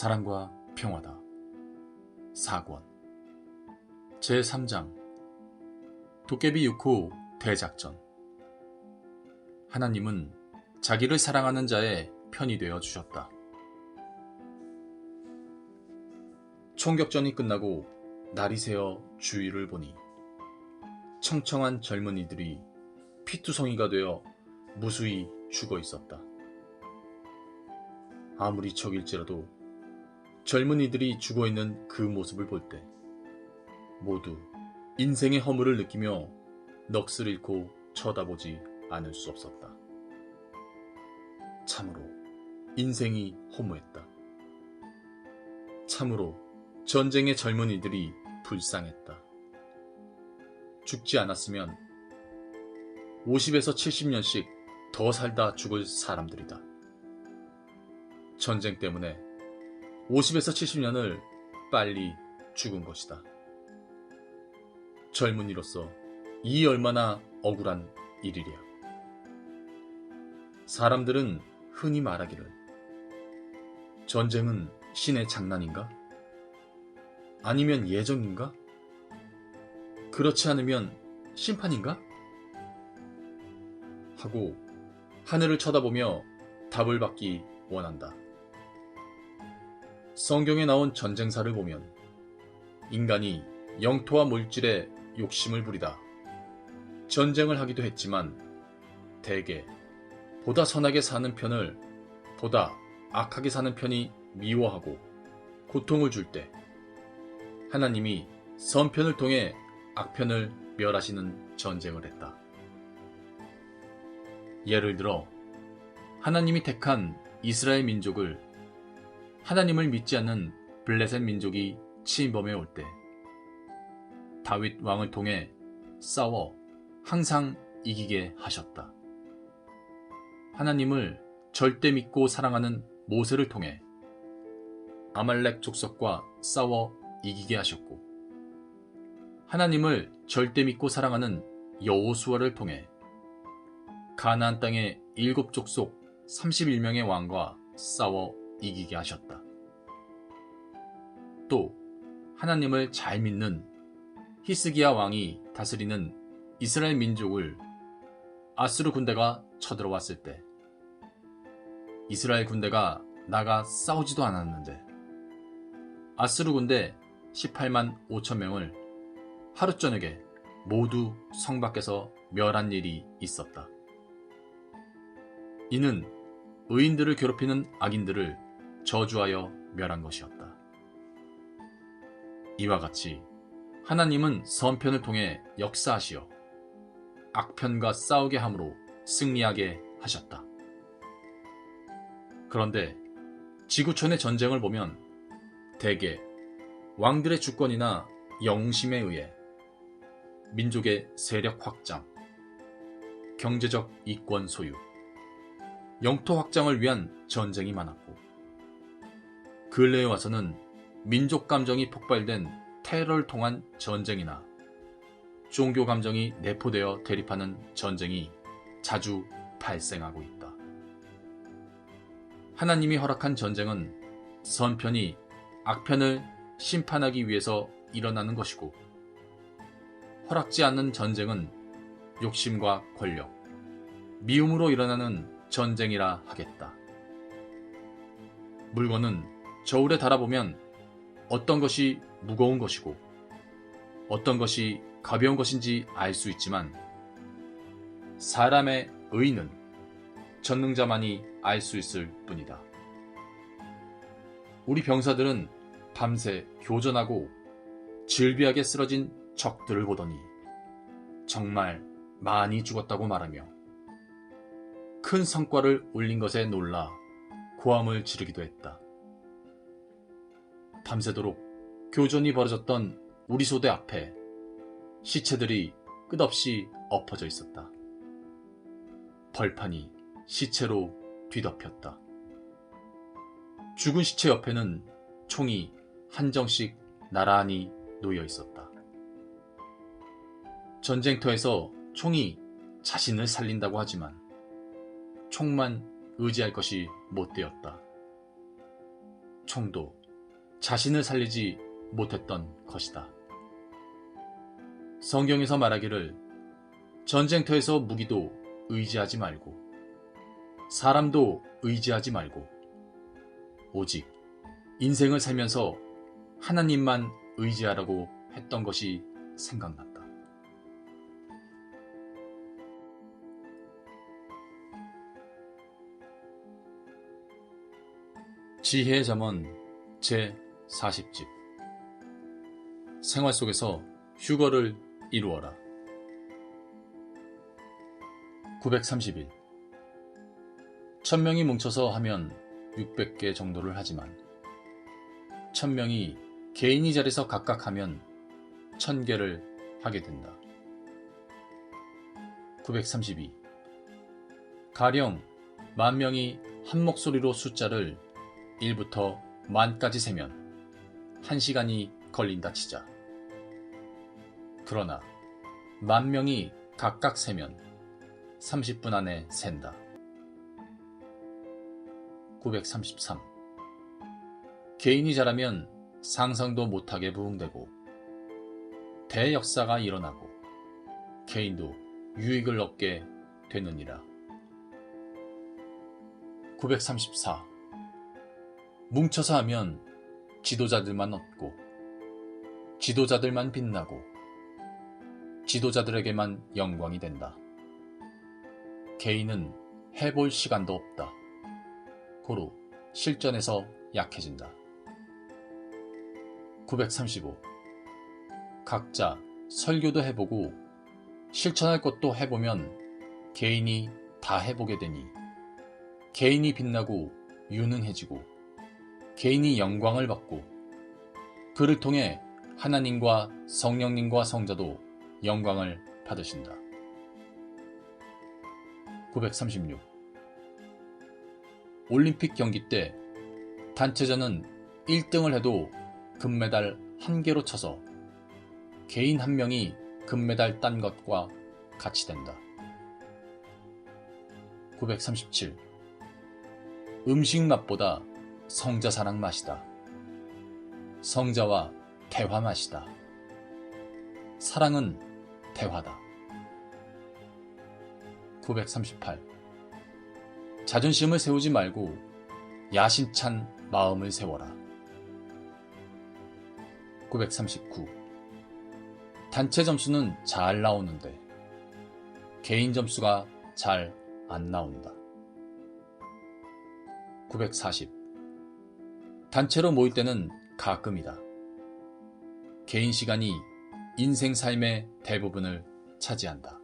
사랑과 평화다. 4권 제3장 도깨비 6호 대작전. 하나님은 자기를 사랑하는 자의 편이 되어 주셨다. 총격전이 끝나고 날이 새어 주위를 보니 청청한 젊은이들이 피투성이가 되어 무수히 죽어 있었다. 아무리 적일지라도 젊은이들이 죽어있는 그 모습을 볼 때 모두 인생의 허물을 느끼며 넋을 잃고 쳐다보지 않을 수 없었다. 참으로 인생이 허무했다. 참으로 전쟁의 젊은이들이 불쌍했다. 죽지 않았으면 50에서 70년씩 더 살다 죽을 사람들이다. 전쟁 때문에 50에서 70년을 빨리 죽은 것이다. 젊은이로서 이 얼마나 억울한 일이랴. 사람들은 흔히 말하기를 전쟁은 신의 장난인가? 아니면 예정인가? 그렇지 않으면 심판인가? 하고 하늘을 쳐다보며 답을 받기 원한다. 성경에 나온 전쟁사를 보면 인간이 영토와 물질에 욕심을 부리다 전쟁을 하기도 했지만 대개 보다 선하게 사는 편을 보다 악하게 사는 편이 미워하고 고통을 줄 때 하나님이 선편을 통해 악편을 멸하시는 전쟁을 했다. 예를 들어 하나님이 택한 이스라엘 민족을 하나님을 믿지 않는 블레셋 민족이 침범해 올 때 다윗 왕을 통해 싸워 항상 이기게 하셨다. 하나님을 절대 믿고 사랑하는 모세를 통해 아말렉 족속과 싸워 이기게 하셨고, 하나님을 절대 믿고 사랑하는 여호수아를 통해 가나안 땅의 7족속 31명의 왕과 싸워 이기게 하셨다. 또 하나님을 잘 믿는 히스기야 왕이 다스리는 이스라엘 민족을 아수르 군대가 쳐들어왔을 때 이스라엘 군대가 나가 싸우지도 않았는데 아수르 군대 18만 5천 명을 하루 저녁에 모두 성 밖에서 멸한 일이 있었다. 이는 의인들을 괴롭히는 악인들을 저주하여 멸한 것이었다. 이와 같이 하나님은 선편을 통해 역사하시어 악편과 싸우게 함으로 승리하게 하셨다. 그런데 지구촌의 전쟁을 보면 대개 왕들의 주권이나 영웅심에 의해 민족의 세력 확장, 경제적 이권 소유, 영토 확장을 위한 전쟁이 많았고, 근래에 와서는 민족 감정이 폭발된 테러를 통한 전쟁이나 종교 감정이 내포되어 대립하는 전쟁이 자주 발생하고 있다. 하나님이 허락한 전쟁은 선편이 악편을 심판하기 위해서 일어나는 것이고, 허락지 않는 전쟁은 욕심과 권력, 미움으로 일어나는 전쟁이라 하겠다. 물건은 저울에 달아보면 어떤 것이 무거운 것이고 어떤 것이 가벼운 것인지 알 수 있지만 사람의 의는 전능자만이 알 수 있을 뿐이다. 우리 병사들은 밤새 교전하고 질비하게 쓰러진 적들을 보더니 정말 많이 죽었다고 말하며 큰 성과를 올린 것에 놀라 고함을 지르기도 했다. 밤새도록 교전이 벌어졌던 우리 소대 앞에 시체들이 끝없이 엎어져 있었다. 벌판이 시체로 뒤덮였다. 죽은 시체 옆에는 총이 한정씩 나란히 놓여 있었다. 전쟁터에서 총이 자신을 살린다고 하지만 총만 의지할 것이 못 되었다. 총도 자신을 살리지 못했던 것이다. 성경에서 말하기를 전쟁터에서 무기도 의지하지 말고 사람도 의지하지 말고 오직 인생을 살면서 하나님만 의지하라고 했던 것이 생각났다. 지혜의 잠언 제40집 생활 속에서 휴거를 이루어라. 931 1000명이 뭉쳐서 하면 600개 정도를 하지만 1000명이 개인이 자리에서 각각 하면 1000개를 하게 된다. 932 가령 10,000명이 한 목소리로 숫자를 1부터 만까지 세면 1시간이 걸린다 치자. 그러나 10,000명이 각각 세면 30분 안에 센다. 933 개인이 잘하면 상상도 못하게 부흥되고 대역사가 일어나고 개인도 유익을 얻게 되느니라. 934 뭉쳐서 하면 지도자들만 얻고 지도자들만 빛나고 지도자들에게만 영광이 된다. 개인은 해볼 시간도 없다. 고로 실전에서 약해진다. 935 각자 설교도 해보고 실천할 것도 해보면 개인이 다 해보게 되니 개인이 빛나고 유능해지고 개인이 영광을 받고 그를 통해 하나님과 성령님과 성자도 영광을 받으신다. 936 올림픽 경기 때 단체전은 1등을 해도 금메달 1개로 쳐서 개인 1명이 금메달 딴 것과 같이 된다. 937 음식 맛보다 성자 사랑 맛이다. 성자와 대화 맛이다. 사랑은 대화다. 938 자존심을 세우지 말고 야심찬 마음을 세워라. 939 단체 점수는 잘 나오는데 개인 점수가 잘 안 나온다. 940 단체로 모일 때는 가끔이다. 개인 시간이 인생 삶의 대부분을 차지한다.